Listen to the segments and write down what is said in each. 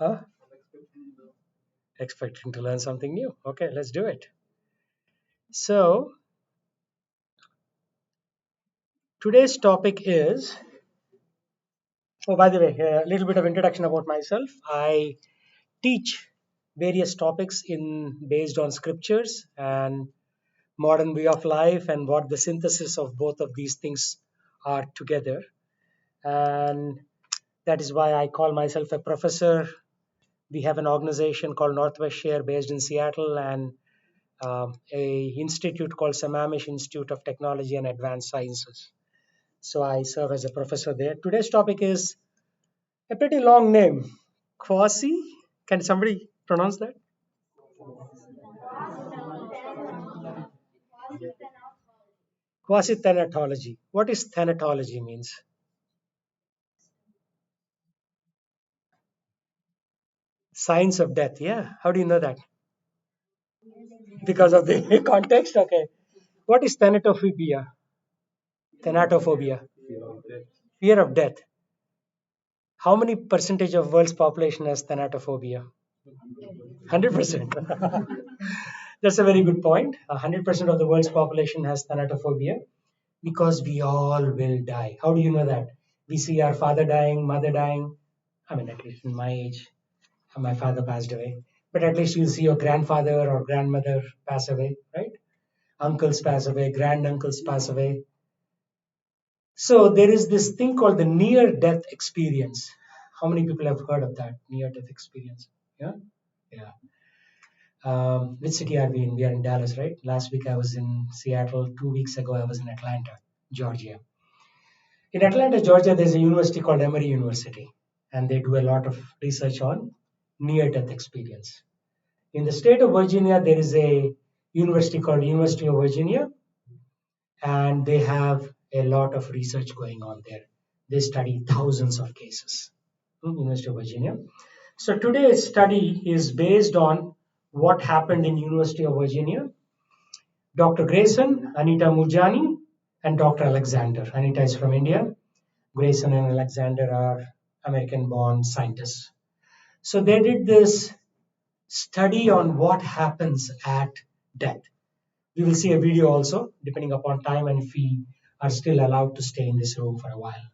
Huh? Expecting to learn something new. Okay, let's do it. So, today's topic is oh, by the way, a little bit of introduction about myself. I teach various topics in based on scriptures and modern way of life and what the synthesis of both of these things are together. And that is why I call myself a professor. We have an organization called Northwest Share based in Seattle and a institute called Sammamish Institute of Technology and Advanced Sciences. So I serve as a professor there. Today's topic is a pretty long name. Quasi? Can somebody pronounce that? Quasi thanatology. What is thanatology means? Science of death. Yeah. How do you know that? Because of the context? Okay. What is thanatophobia? Thanatophobia. Fear of death. How many percentage of world's population has thanatophobia? 100%. That's a very good point. 100% of the world's population has thanatophobia because we all will die. How do you know that? We see our father dying, mother dying. I mean, at least in my age, my father passed away. But at least you see your grandfather or grandmother pass away, right? Uncles pass away, granduncles pass away. So there is this thing called the near death experience. How many people have heard of that near death experience? Yeah? Yeah. Which city are we in? We are in Dallas, right? Last week I was in Seattle. 2 weeks ago I was in Atlanta, Georgia. In Atlanta, Georgia, there's a university called Emory University, and they do a lot of research on near-death experience. In the state of Virginia, there is a university called University of Virginia, and they have a lot of research going on there. They study thousands of cases. University of Virginia. So today's study is based on what happened in University of Virginia. Dr. Grayson, Anita Murjani, and Dr. Alexander. Anita is from India. Grayson and Alexander are American-born scientists. So they did this study on what happens at death. We will see a video also, depending upon time and if we are still allowed to stay in this room for a while.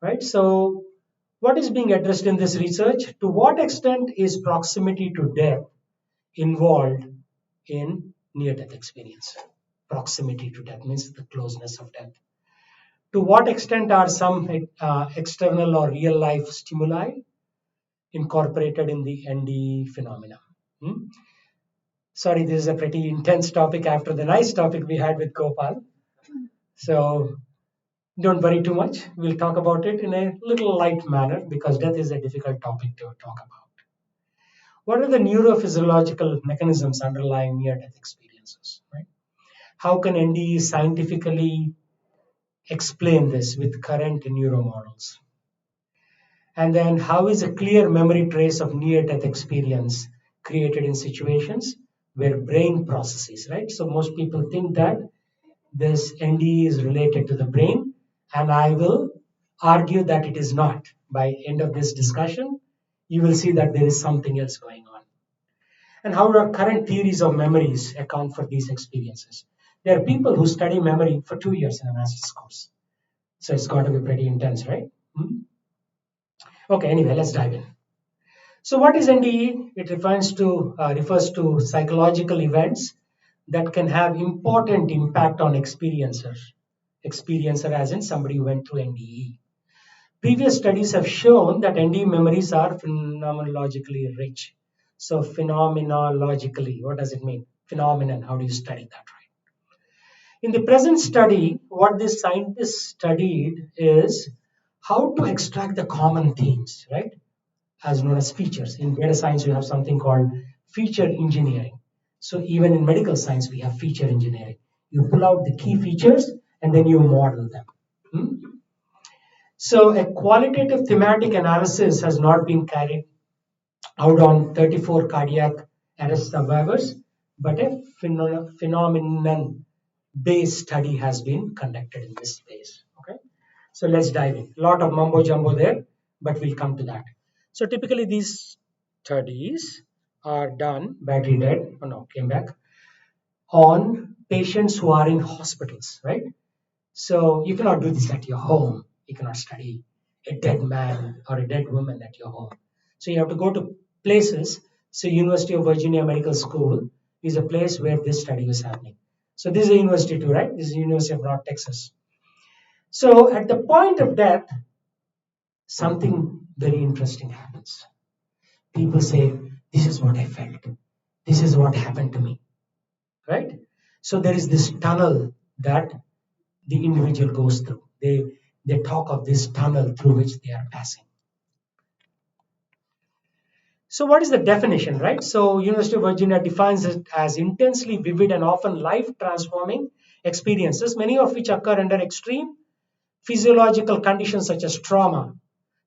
Right? So what is being addressed in this research? To what extent is proximity to death involved in near-death experience? Proximity to death means the closeness of death. To what extent are some external or real life stimuli incorporated in the NDE phenomena? Sorry, this is a pretty intense topic after the nice topic we had with Gopal. So don't worry too much. We'll talk about it in a little light manner because death is a difficult topic to talk about. What are the neurophysiological mechanisms underlying near-death experiences? Right? How can NDE scientifically explain this with current neuromodels? And then how is a clear memory trace of near-death experience created in situations where brain processes, right? So most people think that this NDE is related to the brain, and I will argue that it is not. By end of this discussion, you will see that there is something else going on. And how do our current theories of memories account for these experiences? There are people who study memory for 2 years in a master's course. So it's got to be pretty intense, right? Okay, anyway, let's dive in. So what is NDE? It refers to psychological events that can have important impact on experiencers. Experiencer as in somebody who went through NDE. Previous studies have shown that NDE memories are phenomenologically rich. So phenomenologically, what does it mean? Phenomenon, how do you study that, right? In the present study, what these scientists studied is how to extract the common themes, right? As known as features. In data science, you have something called feature engineering. So even in medical science, we have feature engineering. You pull out the key features and then you model them. So a qualitative thematic analysis has not been carried out on 34 cardiac arrest survivors, but a phenomenon-based study has been conducted in this space. Okay, so let's dive in. A lot of mumbo jumbo there, but we'll come to that. So typically these studies are done, battery dead, oh no, came back, on patients who are in hospitals, right? So you cannot do this at your home. You cannot study a dead man or a dead woman at your home. So you have to go to places. So University of Virginia Medical School is a place where this study was happening. So this is a university too, right? This is the University of North Texas. So at the point of death, something very interesting happens. People say, this is what I felt. This is what happened to me, right? So there is this tunnel that the individual goes through. They talk of this tunnel through which they are passing. So what is the definition, right? So University of Virginia defines it as intensely vivid and often life transforming experiences, many of which occur under extreme physiological conditions such as trauma,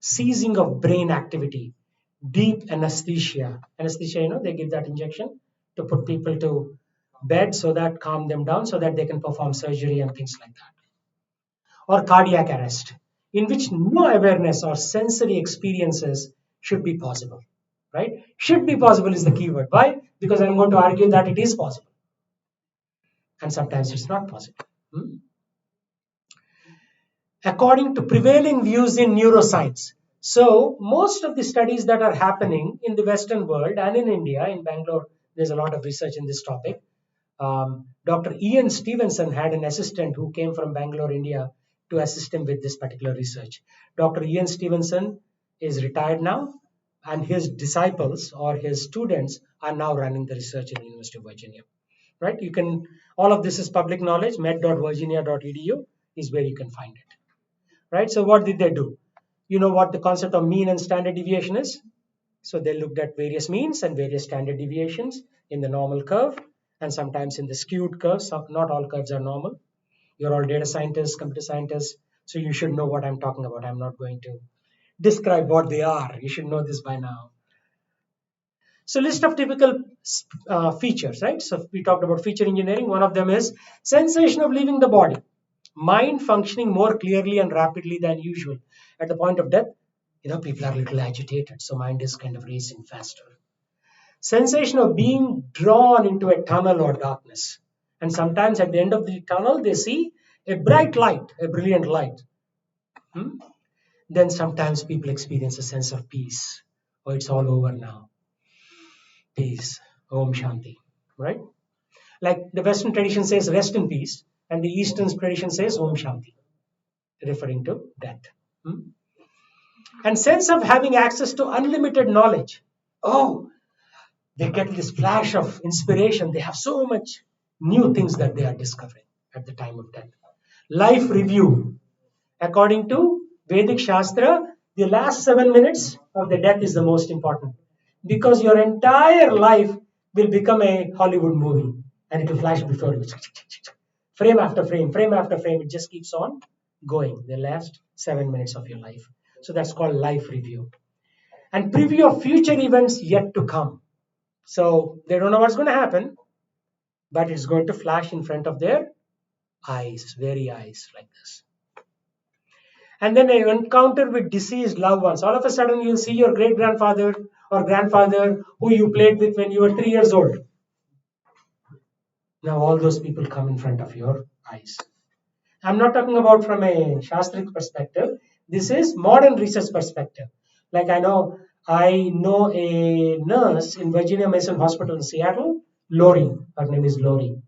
ceasing of brain activity, deep anesthesia. Anesthesia, they give that injection to put people to bed so that calm them down so that they can perform surgery and things like that. Or cardiac arrest, in which no awareness or sensory experiences should be possible. Right? Should be possible is the key word. Why? Because I'm going to argue that it is possible. And sometimes it's not possible. Hmm? According to prevailing views in neuroscience. So, most of the studies that are happening in the Western world and in India, in Bangalore, there's a lot of research in this topic. Dr. Ian Stevenson had an assistant who came from Bangalore, India, to assist him with this particular research. Dr. Ian Stevenson is retired now, and his disciples or his students are now running the research in the University of Virginia. Right? You can all of this is public knowledge. med.virginia.edu is where you can find it. Right? So what did they do? You know what the concept of mean and standard deviation is? So they looked at various means and various standard deviations in the normal curve and sometimes in the skewed curve. So not all curves are normal. You're all data scientists, computer scientists, so you should know what I'm talking about. I'm not going to describe what they are. You should know this by now. So list of typical features, right? So we talked about feature engineering. One of them is sensation of leaving the body, mind functioning more clearly and rapidly than usual. At the point of death, people are a little agitated, so mind is kind of racing faster. Sensation of being drawn into a tunnel or darkness. And sometimes at the end of the tunnel, they see a bright light, a brilliant light. Hmm? Then sometimes people experience a sense of peace. Oh, it's all over now. Peace. Om Shanti. Right? Like the Western tradition says rest in peace, and the Eastern tradition says Om Shanti, referring to death. Hmm? And sense of having access to unlimited knowledge. Oh, they get this flash of inspiration. They have so much new things that they are discovering at the time of death. Life review. According to Vedic Shastra, the last 7 minutes of the death is the most important because your entire life will become a Hollywood movie and it will flash before you. Frame after frame, frame after frame, it just keeps on going the last 7 minutes of your life. So that's called life review. And preview of future events yet to come. So they don't know what's going to happen, but it's going to flash in front of their eyes, very eyes like this. And then an encounter with deceased loved ones. All of a sudden, you'll see your great grandfather or grandfather who you played with when you were 3 years old. Now, all those people come in front of your eyes. I'm not talking about from a Shastric perspective. This is modern research perspective. Like I know a nurse in Virginia Mason Hospital in Seattle, Lori. Her name is Lori.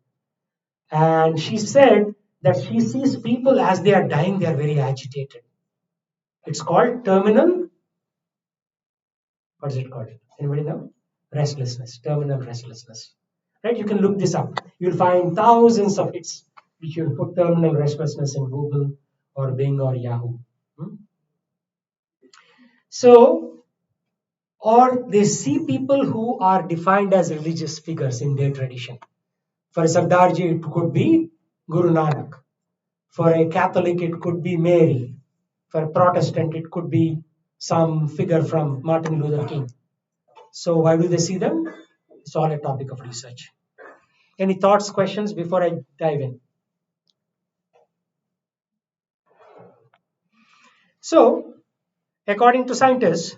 And she said that she sees people as they are dying, they are very agitated. It's called terminal. What is it called? Anybody know? Restlessness, terminal restlessness. Right? You can look this up. You'll find thousands of hits which you'll put terminal restlessness in Google or Bing or Yahoo. Hmm? So, or they see people who are defined as religious figures in their tradition. For a Sardarji, it could be Guru Nanak. For a Catholic, it could be Mary. For a Protestant, it could be some figure from Martin Luther King. So why do they see them? It's all a topic of research. Any thoughts, questions before I dive in? So, according to scientists,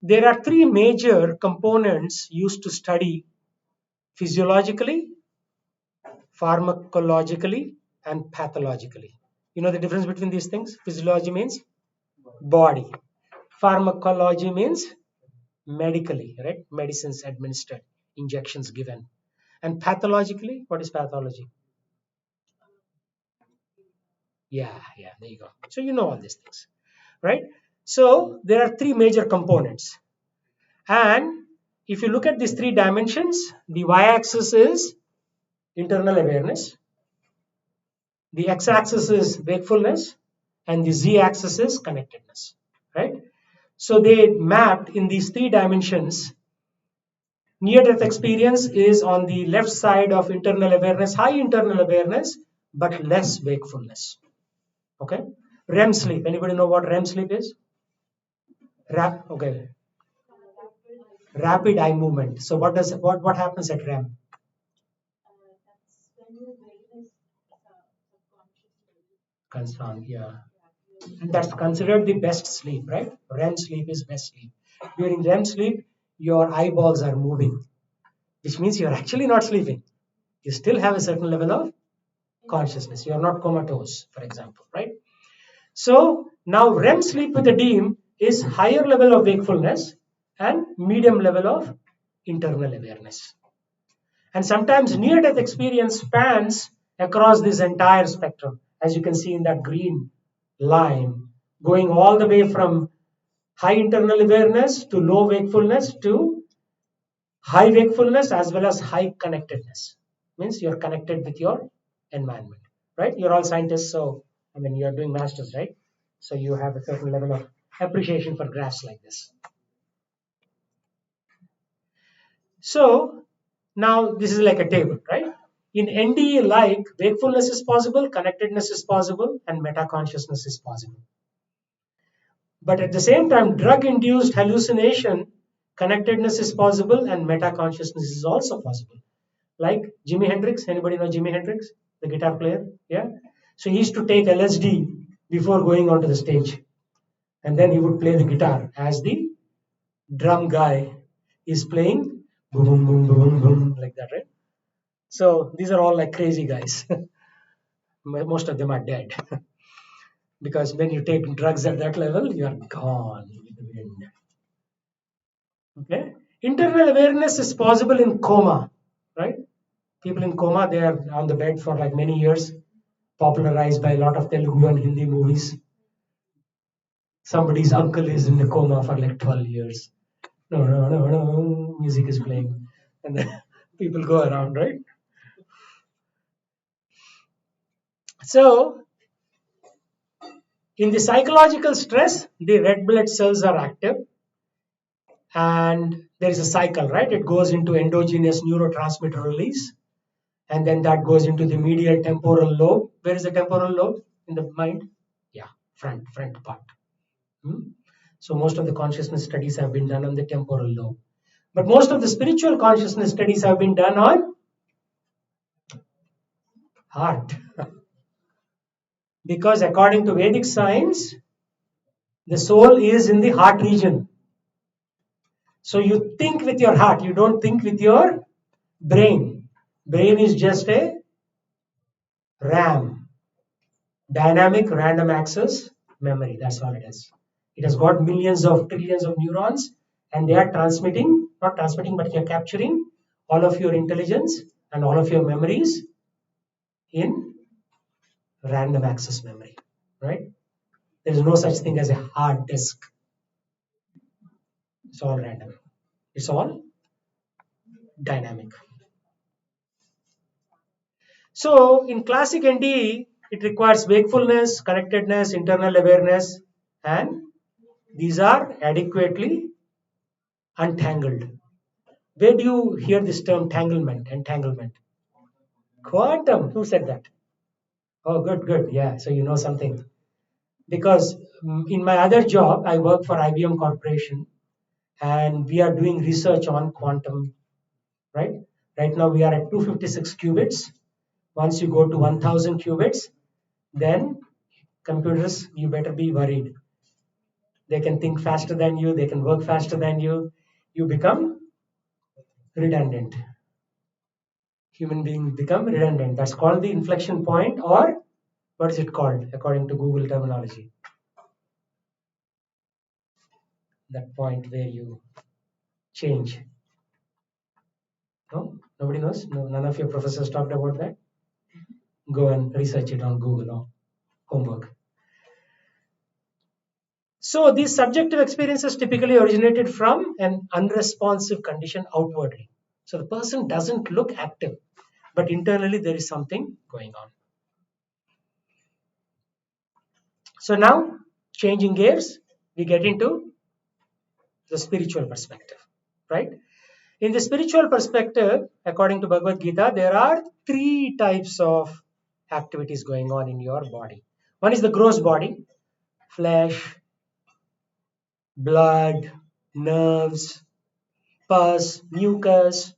There are three major components used to study physiologically, pharmacologically, and pathologically. You know the difference between these things? Physiology means body. Pharmacology means medically, right? Medicines administered, injections given. And pathologically, what is pathology? Yeah, there you go. So you know all these things, right? So there are three major components. And if you look at these three dimensions, the y-axis is internal awareness, the x-axis is wakefulness, and the z-axis is connectedness, right? So they mapped in these three dimensions. Near-death experience is on the left side of internal awareness, high internal awareness, but less wakefulness. Okay. REM sleep. Anybody know what REM sleep is? Okay. Rapid eye movement. So what happens at REM? Confirmed, yeah. And that's considered the best sleep, right? REM sleep is best sleep. During REM sleep, your eyeballs are moving, which means you're actually not sleeping. You still have a certain level of consciousness. You're not comatose, for example, right? So now REM sleep with a DEEM is higher level of wakefulness and medium level of internal awareness. And sometimes near death experience spans across this entire spectrum, as you can see in that green line, going all the way from high internal awareness to low wakefulness to high wakefulness as well as high connectedness. Means you're connected with your environment, right? You're all scientists, so I mean, you're doing masters, right? So you have a certain level of appreciation for graphs like this. So now this is like a table, right? In NDE, like wakefulness is possible, connectedness is possible, and meta consciousness is possible. But at the same time, drug induced hallucination, connectedness is possible, and meta consciousness is also possible. Like Jimi Hendrix, anybody know Jimi Hendrix, the guitar player? Yeah. So he used to take LSD before going onto the stage, and then he would play the guitar as the drum guy is playing boom, boom, boom, boom, boom, like that, right? So these are all like crazy guys. Most of them are dead because when you take drugs at that level, you are gone with the wind. Okay. Internal awareness is possible in coma, right? People in coma, they are on the bed for like many years, popularized by a lot of Telugu and Hindi movies. Somebody's uncle is in a coma for like 12 years. No, no, no, no, music is playing. And then people go around, right? So, in the psychological stress, the red blood cells are active and there is a cycle, right? It goes into endogenous neurotransmitter release and then that goes into the medial temporal lobe. Where is the temporal lobe in the mind? Yeah, front part. Hmm? So most of the consciousness studies have been done on the temporal lobe. But most of the spiritual consciousness studies have been done on heart. Because according to Vedic science, the soul is in the heart region. So you think with your heart, you don't think with your brain. Brain is just a RAM, dynamic random access memory. That's all it is. It has got millions of trillions of neurons and they are transmitting, not transmitting, but you're capturing all of your intelligence and all of your memories in random access memory, right? There is no such thing as a hard disk. It's all random. It's all dynamic. So in classic NDE, it requires wakefulness, connectedness, internal awareness, and these are adequately untangled. Where do you hear this term tanglement, entanglement? Quantum. Who said that? Oh, good, good. Yeah, so you know something. Because in my other job, I work for IBM Corporation and we are doing research on quantum, right? Right now we are at 256 qubits. Once you go to 1000 qubits, then computers, you better be worried. They can think faster than you, they can work faster than you. You become redundant. Human beings become redundant. That's called the inflection point, or what is it called according to Google terminology? That point where you change. No? Nobody knows? No, none of your professors talked about that? Go and research it on Google or homework. So these subjective experiences typically originated from an unresponsive condition outwardly. So the person doesn't look active, but internally there is something going on. So now, changing gears, we get into the spiritual perspective, right? In the spiritual perspective, according to Bhagavad Gita, there are three types of activities going on in your body. One is the gross body, flesh, blood, nerves, pus, mucus.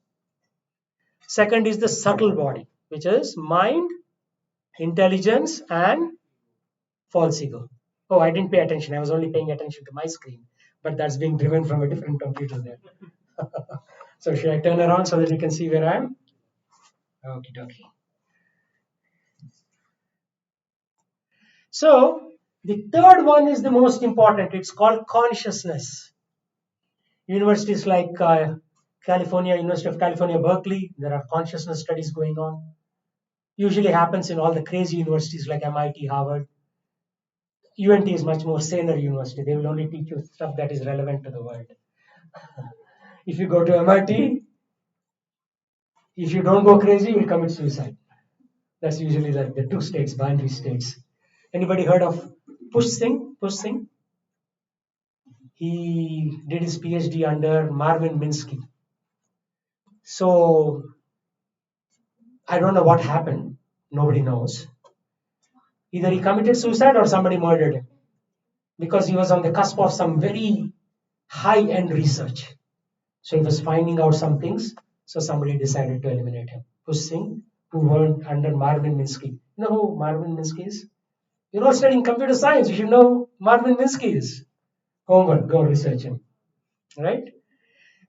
Second is the subtle body, which is mind, intelligence, and false ego. Oh, I didn't pay attention. I was only paying attention to my screen, but that's being driven from a different computer there. So should I turn around so that you can see where I am? Okie dokie. So the third one is the most important. It's called consciousness. Universities like California, University of California, Berkeley, there are consciousness studies going on. Usually happens in all the crazy universities like MIT, Harvard. UNT is much more saner university. They will only teach you stuff that is relevant to the world. If you go to MIT, if you don't go crazy, you'll commit suicide. That's usually like the two states, binary states. Anybody heard of Push Singh? Push Singh? He did his PhD under Marvin Minsky. So I don't know what happened. Nobody knows. Either he committed suicide or somebody murdered him because he was on the cusp of some very high end research. So he was finding out some things. So somebody decided to eliminate him. Push Singh, who worked under Marvin Minsky. You know who Marvin Minsky is? You're all studying computer science. You should know who Marvin Minsky is. Homework, go research him. Right?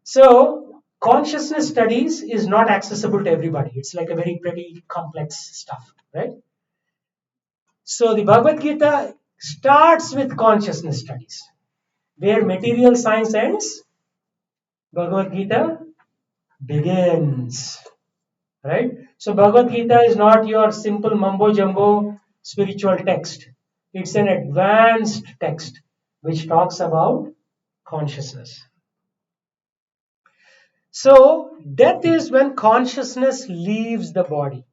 So consciousness studies is not accessible to everybody. It's like a very pretty complex stuff, right? So the Bhagavad Gita starts with consciousness studies. Where material science ends, Bhagavad Gita begins. Right? So Bhagavad Gita is not your simple mumbo jumbo spiritual text. It's an advanced text which talks about consciousness. So death is when consciousness leaves the body.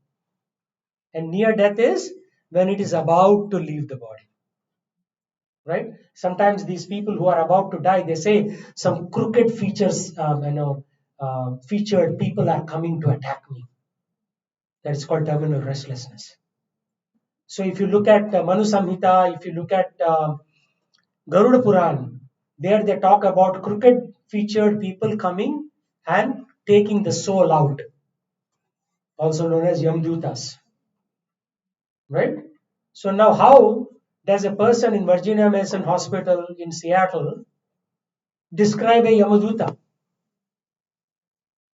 And near death is when it is about to leave the body. Right? Sometimes these people who are about to die, they say some crooked features, featured people are coming to attack me. That's called terminal restlessness. So if you look at Manu Samhita, if you look at Garuda Puran, there they talk about crooked featured people coming and taking the soul out, also known as Yamdutas. Right? So now how does a person in Virginia Mason Hospital in Seattle describe a Yamaduta?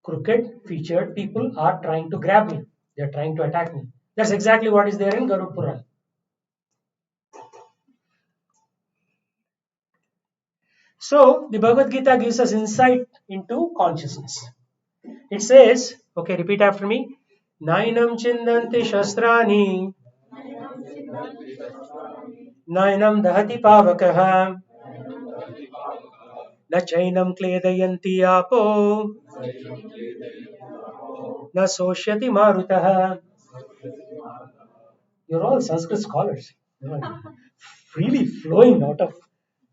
Crooked featured people are trying to grab me. They're trying to attack me. That's exactly what is there in Garuda Puran. So the Bhagavad Gita gives us insight into consciousness. It says, okay, repeat after me. Nainam chindanti shastrani, nainam dahati pavakaha, na chainam kledayanti apo, na soshyati marutaha. You're all Sanskrit scholars. You're freely flowing out of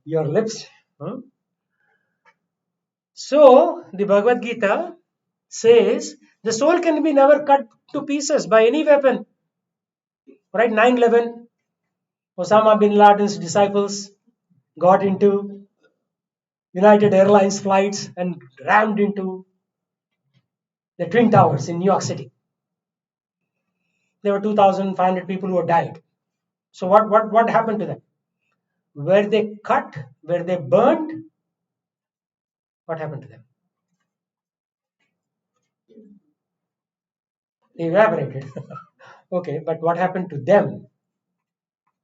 your lips. Huh? So, the Bhagavad Gita says the soul can be never cut to pieces by any weapon. Right? 9/11, Osama bin Laden's disciples got into United Airlines flights and rammed into the Twin Towers in New York City. There were 2,500 people who died. So what happened to them? where they cut, where they burnt, what happened to them? They evaporated. Okay, but what happened to them?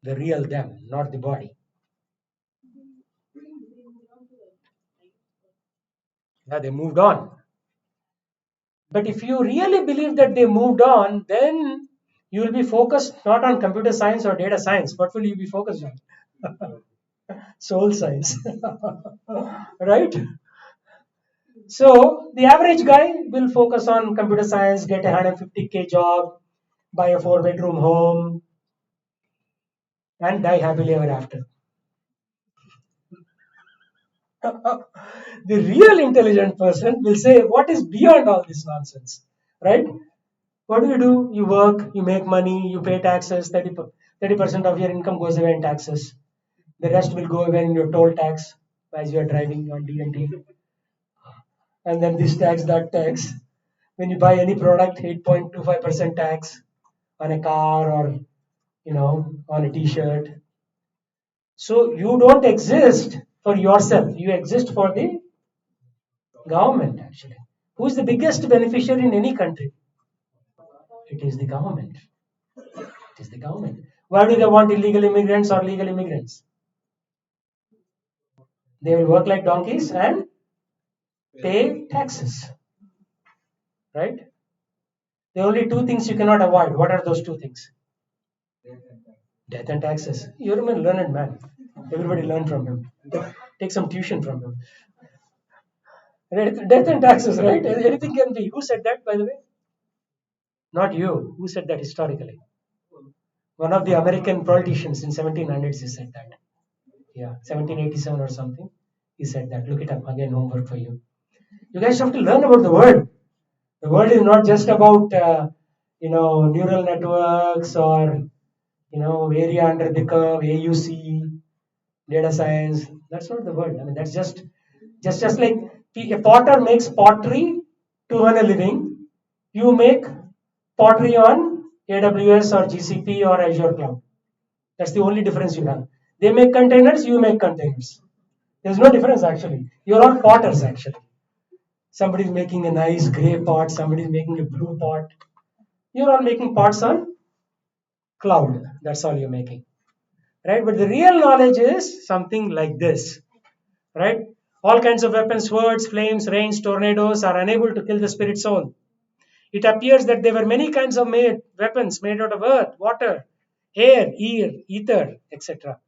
The real them, not the body. Yeah, they moved on. But if you really believe that they moved on, then you will be focused not on computer science or data science. What will you be focused on? Soul science. Right? So the average guy will focus on computer science, get a 150K job, buy a 4 bedroom home, and die happily ever after. The real intelligent person will say, what is beyond all this nonsense? Right? What do? You work, you make money, you pay taxes, 30% of your income goes away in taxes. The rest will go away in your toll tax as you are driving on D&T. And then this tax, that tax. When you buy any product, 8.25% tax on a car or on a t-shirt. So you don't exist for yourself. You exist for the government actually. Who is the biggest beneficiary in any country? It is the government. It is the government. Why do they want illegal immigrants or legal immigrants? They will work like donkeys and pay taxes, right? There are only two things you cannot avoid. What are those two things? Death and taxes. You're a learned man. Everybody learn from him. Take some tuition from him. Death and taxes, right? Anything can be. Who said that, by the way? Not you. Who said that historically? One of the American politicians in 1700s, he said that. Yeah, 1787 or something. He said that. Look it up again. Homework for you. You guys have to learn about the world. The world is not just about neural networks or area under the curve, AUC, data science. That's not the world. I mean, that's just like a potter makes pottery to earn a living. You make pottery on AWS or GCP or Azure Cloud. That's the only difference you have. They make containers, you make containers. There's no difference actually. You're all potters actually. Somebody's making a nice gray pot, somebody's making a blue pot. You're all making pots on cloud. That's all you're making. Right? But the real knowledge is something like this. Right? All kinds of weapons, swords, flames, rains, tornadoes are unable to kill the spirit soul. It appears that there were many kinds of weapons made out of earth, water, air, ether, etc.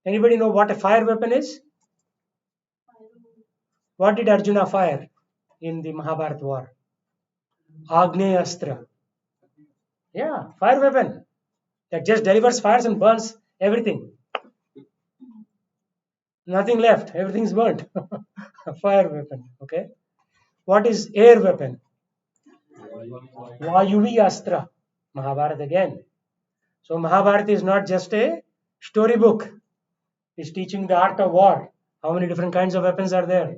Anybody know what a fire weapon is? What did Arjuna fire in the Mahabharata war? Agneya Astra. Yeah, fire weapon that just delivers fires and burns everything. Nothing left. Everything's burnt. A fire weapon. Okay. What is air weapon? Vayuvi Astra. Mahabharata again. So Mahabharata is not just a storybook. It's teaching the art of war. How many different kinds of weapons are there?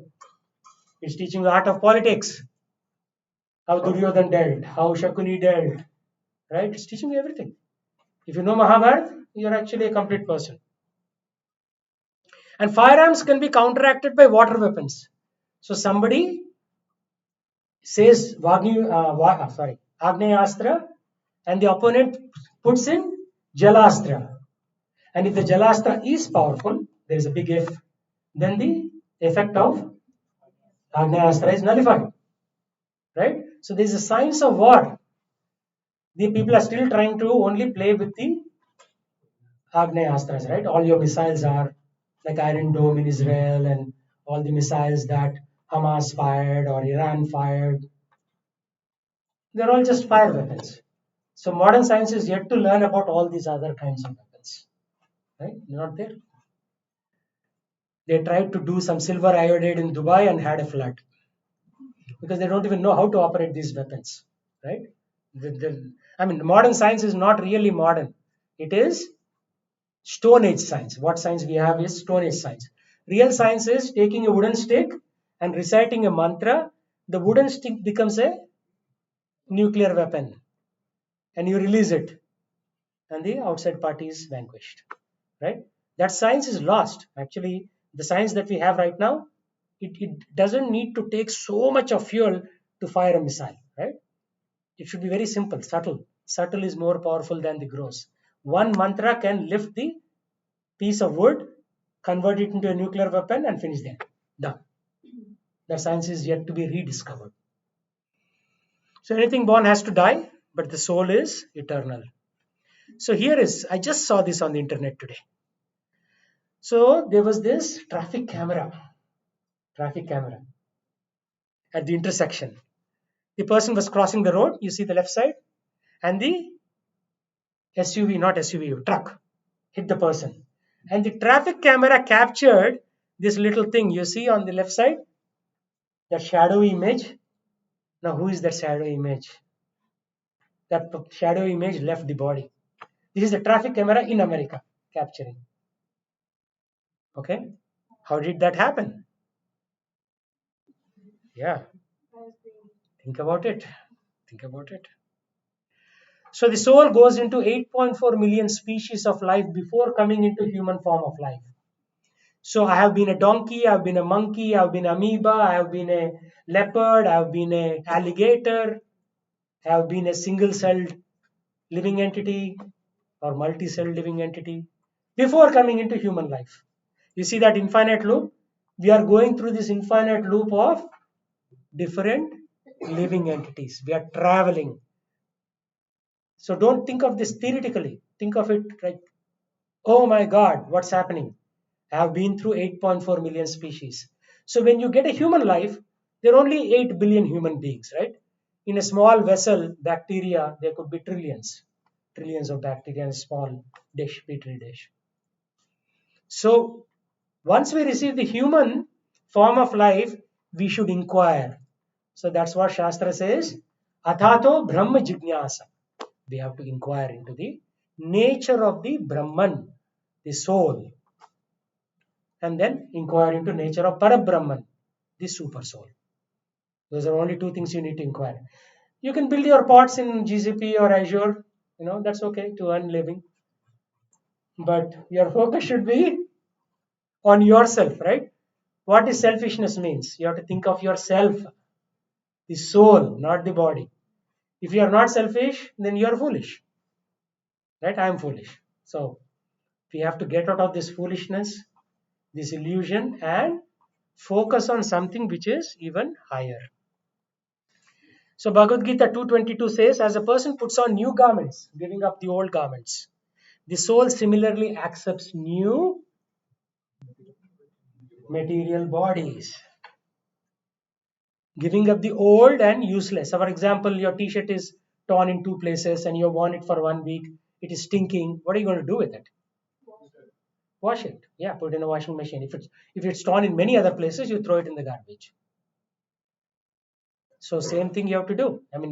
It's teaching the art of politics. How Duryodhan dealt, how Shakuni dealt. Right? It's teaching you everything. If you know Mahabharata, you're actually a complete person. And firearms can be counteracted by water weapons. So somebody says Agneyastra, and the opponent puts in Jalastra. And if the Jalastra is powerful, there is a big if, then the effect of Agneyastra is nullified. Right? So there is a science of war. The people are still trying to only play with the Agneyastras, right? All your missiles are like Iron Dome in Israel and all the missiles that Hamas fired or Iran fired. They're all just fire weapons. So modern science is yet to learn about all these other kinds of weapons. Right? Not there. They tried to do some silver iodide in Dubai and had a flood because they don't even know how to operate these weapons. Right? I mean, modern science is not really modern. It is Stone Age science. What science we have is Stone Age science. Real science is taking a wooden stick and reciting a mantra. The wooden stick becomes a nuclear weapon and you release it and the outside party is vanquished. Right? That science is lost. Actually, the science that we have right now, it doesn't need to take so much of fuel to fire a missile, right? It should be very simple, subtle. Subtle is more powerful than the gross. One mantra can lift the piece of wood, convert it into a nuclear weapon, and finish them. Done. That science is yet to be rediscovered. So anything born has to die, but the soul is eternal. So here is, I just saw this on the internet today. So there was this traffic camera at the intersection. The person was crossing the road, you see the left side, and the SUV, not SUV, truck hit the person. And the traffic camera captured this little thing you see on the left side, that shadow image. Now, who is that shadow image? That shadow image left the body. This is the traffic camera in America capturing. Okay. How did that happen? Yeah. Think about it. Think about it. So the soul goes into 8.4 million species of life before coming into human form of life. So I have been a donkey, I've been a monkey, I've been amoeba, I have been a leopard, I have been a alligator, I have been a single-celled living entity or multi-celled living entity before coming into human life. You see that infinite loop? We are going through this infinite loop of different living entities. We are traveling. So don't think of this theoretically. Think of it like, oh my God, what's happening? I have been through 8.4 million species. So when you get a human life, there are only 8 billion human beings, right? In a small vessel, bacteria, there could be trillions, trillions of bacteria in a small dish, petri dish. So once we receive the human form of life, we should inquire. So that's what Shastra says, Athato Brahma Jignasa. We have to inquire into the nature of the Brahman, the soul, and then inquire into nature of Parabrahman, the super soul. Those are only two things you need to inquire. You can build your pots in GCP or Azure, that's okay to earn living. But your focus should be on yourself, right? What is selfishness means? You have to think of yourself, the soul, not the body. If you are not selfish, then you are foolish, right? I am foolish. So we have to get out of this foolishness, this illusion, and focus on something which is even higher. So Bhagavad Gita 2:22 says, as a person puts on new garments, giving up the old garments, the soul similarly accepts new material bodies, giving up the old and useless. So for example, your t-shirt is torn in two places and you have worn it for 1 week. It is stinking. What are you going to do with it? Wash it. Yeah, put it in a washing machine. If it's torn in many other places, you throw it in the garbage. So same thing you have to do. I mean,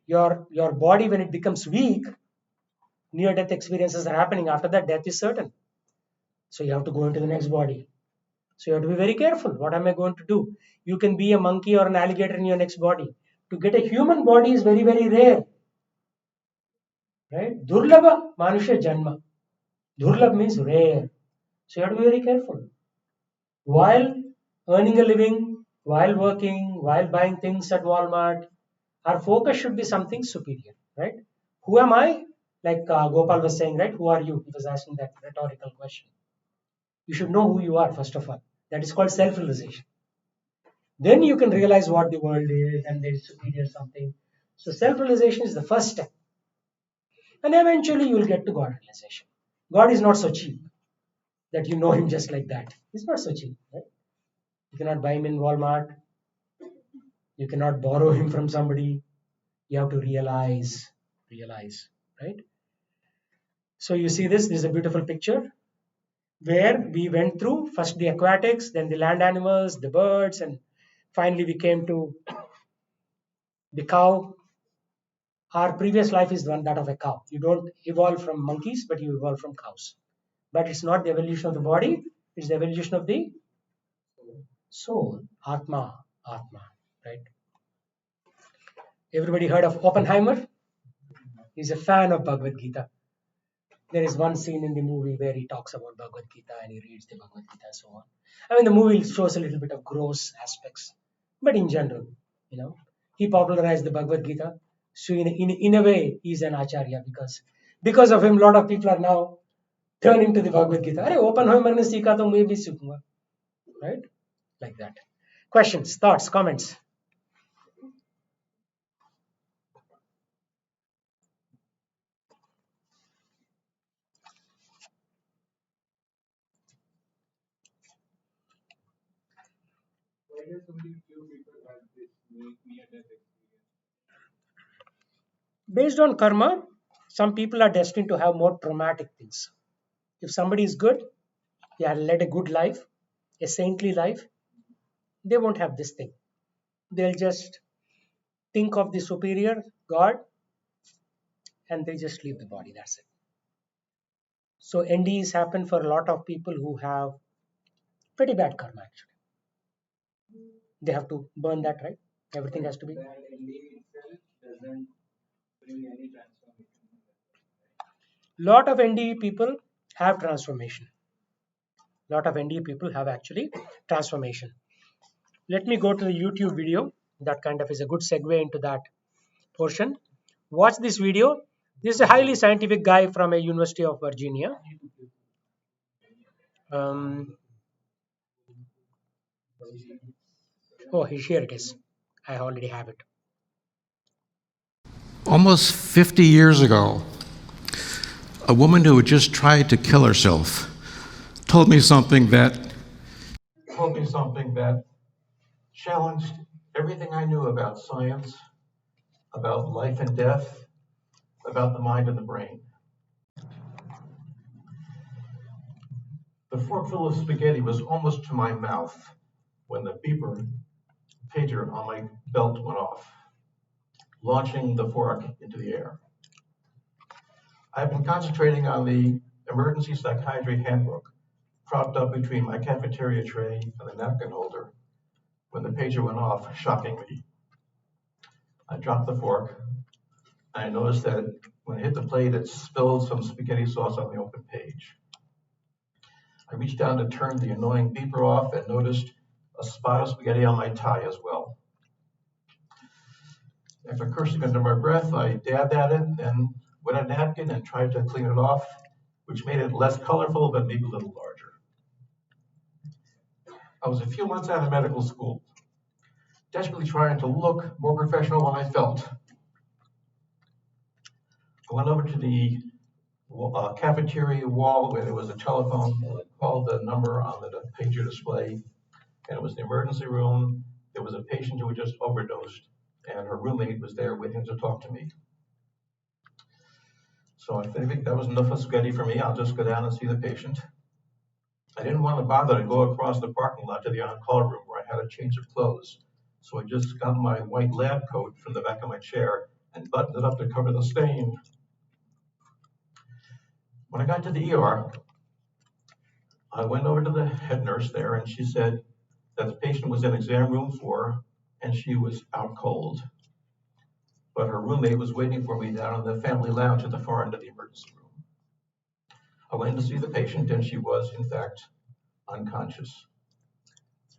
your body, when it becomes weak, near death experiences are happening. After that, death is certain. So you have to go into the next body. So you have to be very careful. What am I going to do? You can be a monkey or an alligator in your next body. To get a human body is very, very rare. Right? Durlabha Manusha Janma. Durlabh means rare. So you have to be very careful. While earning a living, while working, while buying things at Walmart, our focus should be something superior, right? Who am I? Like Gopal was saying, right? Who are you? He was asking that rhetorical question. You should know who you are, first of all. That is called self realization. Then you can realize what the world is and there is superior something. So self realization is the first step. And eventually you will get to God realization. God is not so cheap that you know him just like that. He's not so cheap, right? You cannot buy him in Walmart. You cannot borrow him from somebody. You have to realize, right? So you see this is a beautiful picture where we went through first the aquatics, then the land animals, the birds, and finally we came to the cow. Our previous life is one that of a cow. You don't evolve from monkeys, but you evolve from cows. But it's not the evolution of the body, it's the evolution of the soul, Atma, right? Everybody heard of Oppenheimer? He's a fan of Bhagavad Gita. There is one scene in the movie where he talks about Bhagavad Gita and he reads the Bhagavad Gita and so on. I mean, the movie shows a little bit of gross aspects, but in general, he popularized the Bhagavad Gita. So in a way, he's an acharya because of him, a lot of people are now turning to the Bhagavad Gita. अरे Oppenheimer ने सीखा तो मैं भी सीखूंगा, right? Like that. Questions, thoughts, comments. Based on karma, some people are destined to have more traumatic things. If somebody is good, they have led a good life, a saintly life, they won't have this thing. They'll just think of the superior God and they just leave the body. That's it. So NDEs happen for a lot of people who have pretty bad karma actually. They have to burn that, right? Everything has to be. Lot of NDE people have transformation. Lot of NDE people have actually transformation. Let me go to the YouTube video. That kind of is a good segue into that portion. Watch this video. This is a highly scientific guy from a University of Virginia. Oh, here it is. I already have it. Almost 50 years ago, a woman who had just tried to kill herself told me something that challenged everything I knew about science, about life and death, about the mind and the brain. The fork full of spaghetti was almost to my mouth when the beeper pager on my belt went off, launching the fork into the air. I've been concentrating on the emergency psychiatry handbook propped up between my cafeteria tray and the napkin holder when the pager went off, shocking me. I dropped the fork. I noticed that when it hit the plate, it spilled some spaghetti sauce on the open page. I reached down to turn the annoying beeper off and noticed a spot of spaghetti on my tie as well. After cursing under my breath, I dabbed at it, then wet a napkin and tried to clean it off, which made it less colorful but maybe a little larger. I was a few months out of medical school, desperately trying to look more professional than I felt. I went over to the cafeteria wall where there was a telephone, called the number on the pager display, and it was the emergency room. There was a patient who had just overdosed, and her roommate was there waiting to talk to me. So I think that was enough of spaghetti for me. I'll just go down and see the patient. I didn't want to bother to go across the parking lot to the on-call room where I had a change of clothes. So I just got my white lab coat from the back of my chair and buttoned it up to cover the stain. When I got to the ER, I went over to the head nurse there and she said that the patient was in exam room 4 and she was out cold. But her roommate was waiting for me down in the family lounge at the far end of the emergency room. I went in to see the patient and she was, in fact, unconscious.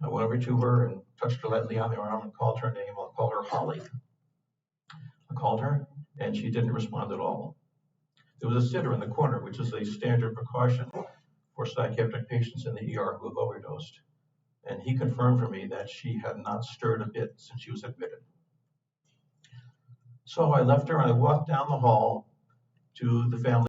I went over to her and touched her lightly on the arm and called her name. I'll call her Holly. I called her and she didn't respond at all. There was a sitter in the corner, which is a standard precaution for psychiatric patients in the ER who have overdosed. And he confirmed for me that she had not stirred a bit since she was admitted. So I left her and I walked down the hall to the family